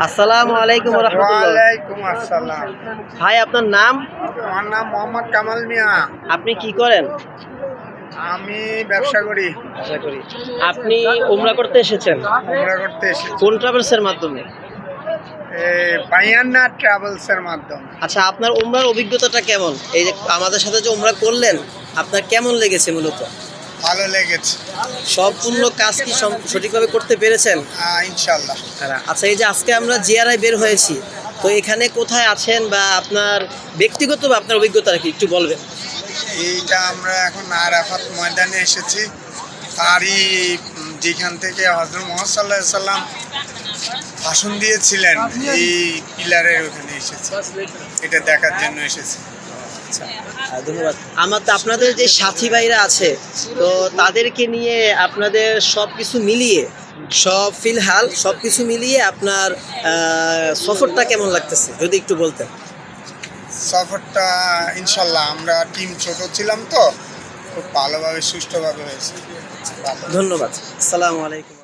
আসসালামু আলাইকুম ওয়া রাহমাতুল্লাহ। ওয়ালাইকুম আসসালাম। ভাই আপনার নাম? আমার নাম মোহাম্মদ কামাল মিয়া। আপনি কি করেন? আমি ব্যবসা করি, আশা করি। আপনি উমরা করতে এসেছেন? উমরা করতে এসেছি। কোন ট্রাভেলস এর মাধ্যমে? পাইয়ান্না ট্রাভেলস এর মাধ্যমে। আচ্ছা, আপনার উমরার অভিজ্ঞতাটা কেমন? এই যে আমাদের সাথে যে উমরা করলেন, আপনার কেমন লেগেছে মূলত? ভালো লেগেছে সম্পূর্ণ কাজ কি সঠিকভাবে করতে পেরেছেন? ইনশাল্লাহ। আচ্ছা, এই যে আজকে আমরা জিয়ারায় বের হয়েছি, তো এখানে কোথায় আছেন বা আপনার ব্যক্তিগতভাবে আপনার অভিজ্ঞতাটা কি একটু বলবেন? এইটা আমরা এখন আরাফাত ময়দানে এসেছি। তারই যেখান থেকে হযরত মুহাম্মদ সাল্লাল্লাহু আলাইহি সাল্লাম ভাষণ দিয়েছিলেন, এই পিলারের ওখানে এসেছি, এটা দেখার জন্য এসেছি। আচ্ছা, ধন্যবাদ। আপনাদের যে সাথী ভাইরা আছে, তো তাদেরকে নিয়ে আপনাদের সব কিছু মিলিয়ে ফিলহাল সব কিছু মিলিয়ে আপনার সফরটা কেমন লাগতেছে যদি একটু বলতেন? সফরটা ইনশাল্লাহ, আমরা টিম ছোট ছিলাম তো, খুব ভালোভাবে সুষ্ঠুভাবে হয়েছে। ধন্যবাদ। আসসালামু আলাইকুম।